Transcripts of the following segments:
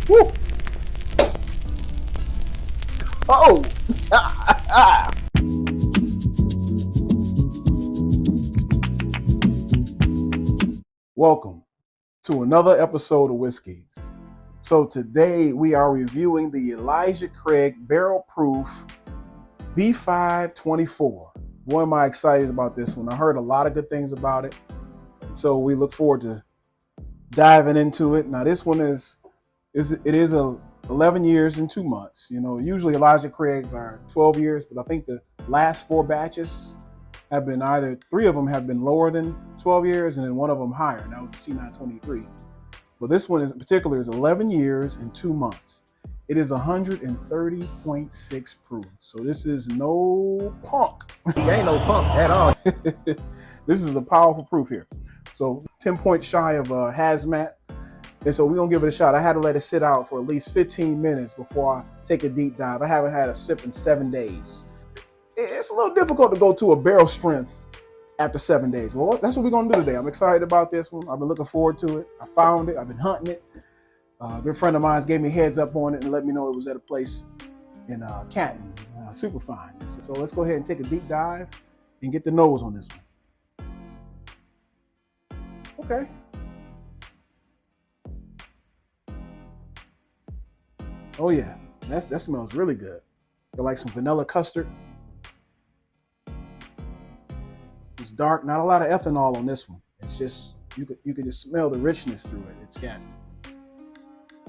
Woo. Oh. Welcome to another episode of Whiskies. So today we are reviewing the Elijah Craig Barrel Proof B524. Boy, am I excited about this one. I heard a lot of good things about it. So we look forward to diving into it. Now this one is 11 years and 2 months. You know, usually Elijah Craig's are 12 years, but I think the last 4 batches have been either 3 of them have been lower than 12 years and then 1 of them higher. And that was the C923. But this one in particular is 11 years and 2 months. It is 130.6 proof. So this is no punk. It ain't no punk at all. This is a powerful proof here. So 10 points shy of hazmat. And so we're gonna give it a shot. I had to let it sit out for at least 15 minutes before I take a deep dive. I haven't had a sip in 7 days. It's a little difficult to go to a barrel strength after 7 days. Well, that's what we're gonna do today. I'm excited about this one. I've been looking forward to it. I found it, I've been hunting it. A good friend of mine gave me a heads up on it and let me know it was at a place in Canton, super fine. So let's go ahead and take a deep dive and get the nose on this one. Okay. Oh yeah, that smells really good. Got like some vanilla custard. It's dark, not a lot of ethanol on this one. It's just, you could just smell the richness through it. It's got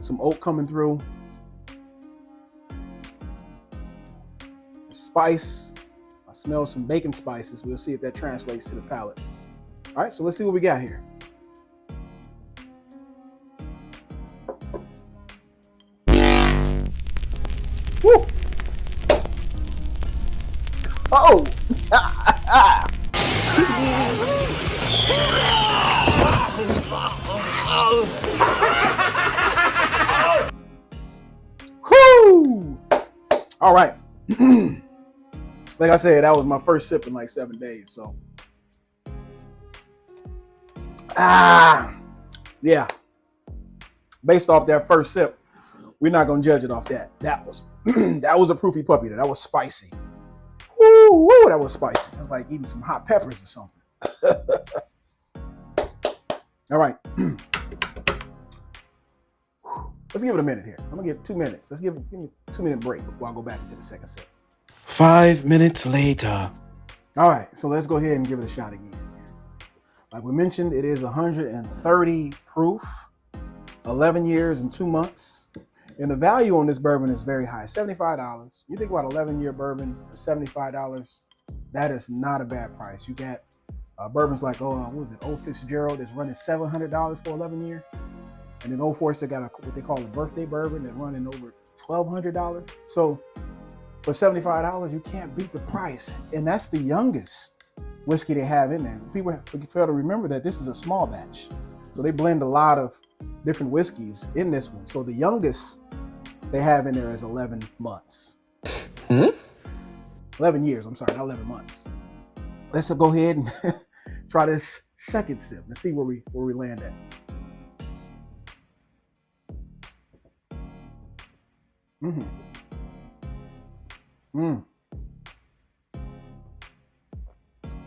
some oak coming through. Spice, I smell some bacon spices. We'll see if that translates to the palate. All right, so let's see what we got here. Woo! Oh! Whoo! All right. Like I said, that was my first sip in like 7 days. So, yeah. Based off that first sip, we're not gonna judge it off that. That was that was a proofy puppy. That was spicy. Woo, woo, that was spicy. It was like eating some hot peppers or something. All right. Let's give it a minute here. I'm gonna give it 2 minutes. Give me a 2-minute break before I go back into the second sip. 5 minutes later. All right, so let's go ahead and give it a shot again. Like we mentioned, it is 130 proof, 11 years and 2 months. And the value on this bourbon is very high, $75. You think about 11-year bourbon for $75, that is not a bad price. You got bourbons like, what was it, Old Fitzgerald that's running $700 for 11 year. And then Old Forester got what they call a birthday bourbon that's running over $1,200. So for $75, you can't beat the price. And that's the youngest whiskey they have in there. People fail to remember that this is a small batch. So they blend a lot of different whiskeys in this one. So the youngest they have in there is 11 months. 11 years, I'm sorry, not 11 months. Let's go ahead and try this second sip and see where we land at.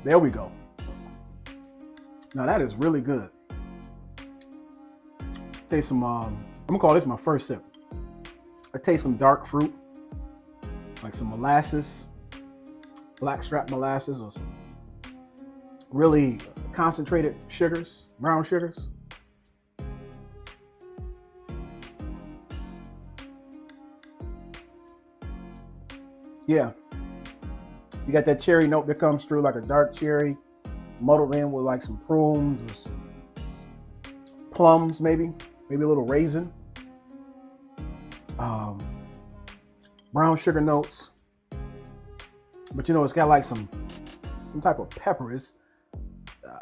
There we go. Now that is really good. Taste some, I'm gonna call this my first sip. I taste some dark fruit, like some molasses, blackstrap molasses, or some really concentrated sugars, brown sugars. Yeah, you got that cherry note that comes through, like a dark cherry, muddled in with like some prunes or some plums, maybe a little raisin. Brown sugar notes, but you know, it's got like some type of pepper.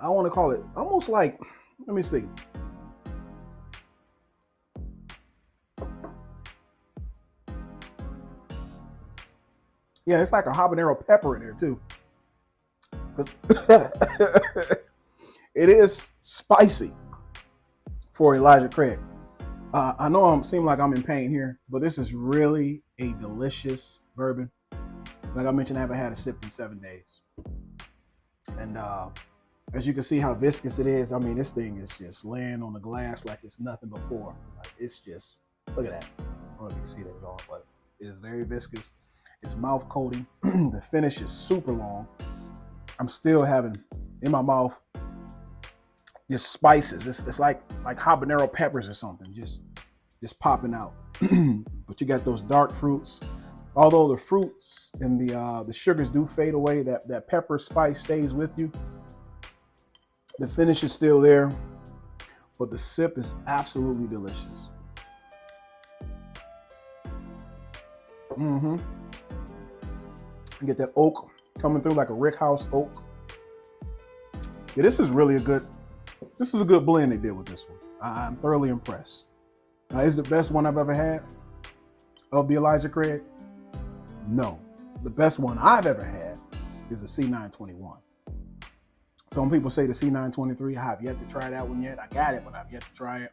I want to call it almost like, let me see. Yeah, it's like a habanero pepper in there too. It is spicy for Elijah Craig. I know I seem like I'm in pain here, but this is really a delicious bourbon. Like I mentioned, I haven't had a sip in 7 days. And as you can see how viscous it is, I mean, this thing is just laying on the glass like it's nothing before. Like it's just, look at that. I don't know if you can see that at all, but it is very viscous. It's mouth coating. The finish is super long. I'm still having in my mouth just spices. It's like habanero peppers or something, just popping out. But you got those dark fruits. Although the fruits and the sugars do fade away, that pepper spice stays with you. The finish is still there, but the sip is absolutely delicious. You get that oak coming through like a rickhouse oak. Yeah, this is a good blend they did with this one. I'm thoroughly impressed. Now, is it the best one I've ever had of the Elijah Craig? No. The best one I've ever had is a C921. Some people say the C923. I have yet to try that one yet. I got it, but I've yet to try it.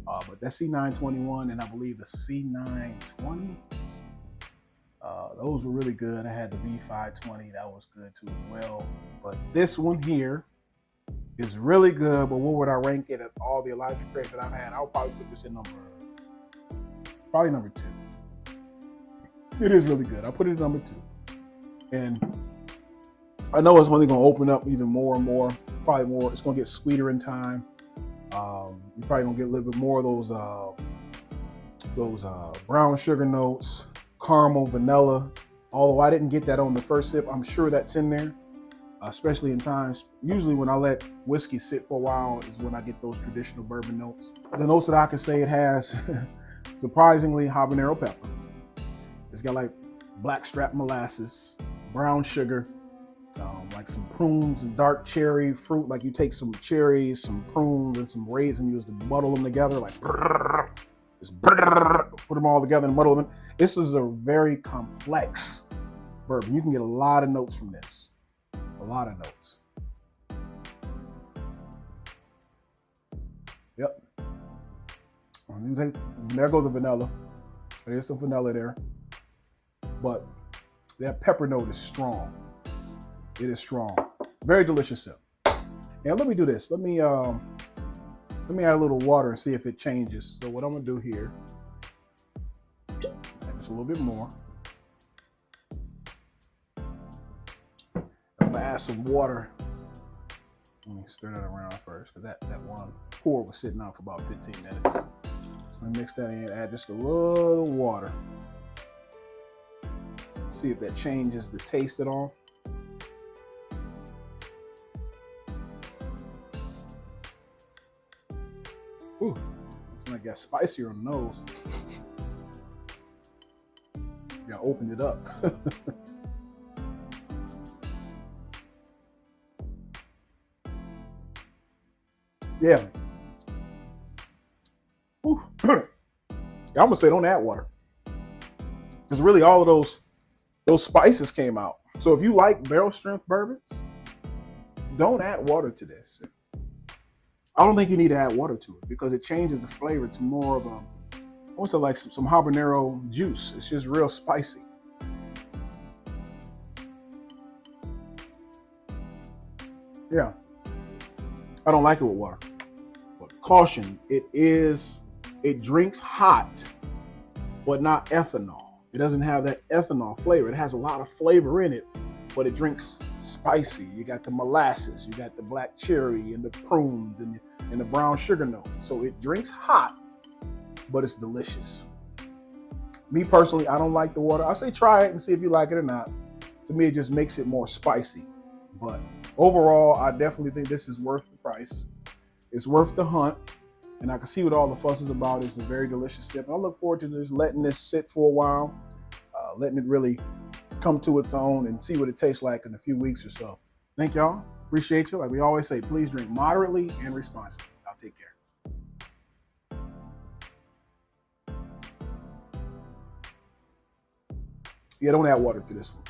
But that C921 and I believe the C920, those were really good. I had the B520. That was good too as well. But this one here is really good. But what would I rank it at all the Elijah Craigs that I've had? I'll probably put this in number 2. It is really good. I put it at number 2. And I know it's only going to open up even more and more. Probably more. It's going to get sweeter in time. You're probably going to get a little bit more of those brown sugar notes, caramel, vanilla. Although I didn't get that on the first sip, I'm sure that's in there, especially in times. Usually when I let whiskey sit for a while is when I get those traditional bourbon notes. The notes that I can say it has, surprisingly, habanero pepper. It's got like blackstrap molasses, brown sugar, like some prunes and dark cherry fruit. Like you take some cherries, some prunes, and some raisins, you just muddle them together, like just put them all together and muddle them in. This is a very complex bourbon. You can get a lot of notes from this. A lot of notes. Yep. There goes the vanilla. There's some vanilla there. But that pepper note is strong. It is strong. Very delicious sip. And let me do this. Let me add a little water and see if it changes. So what I'm gonna do here, add just a little bit more. I'm gonna add some water. Let me stir that around first, because that one pour was sitting out for about 15 minutes. So let me mix that in, add just a little water. See if that changes the taste at all. Ooh, it's like got spicier on the nose. Yeah, opened it up. Yeah. Ooh. I'm gonna say don't add water, because really all of those spices came out. So if you like barrel strength bourbons, don't add water to this. I don't think you need to add water to it because it changes the flavor to more of a, also like some habanero juice. It's just real spicy. Yeah, I don't like it with water. But caution, it drinks hot, but not ethanol. It doesn't have that ethanol flavor. It has a lot of flavor in it, but it drinks spicy. You got the molasses, you got the black cherry and the prunes and the brown sugar note. So it drinks hot, but it's delicious. Me personally, I don't like the water. I say try it and see if you like it or not. To me, it just makes it more spicy. But overall, I definitely think this is worth the price. It's worth the hunt. And I can see what all the fuss is about. It's a very delicious sip. And I look forward to just letting this sit for a while, letting it really come to its own and see what it tastes like in a few weeks or so. Thank y'all. Appreciate you. Like we always say, please drink moderately and responsibly. I'll take care. Yeah, don't add water to this one.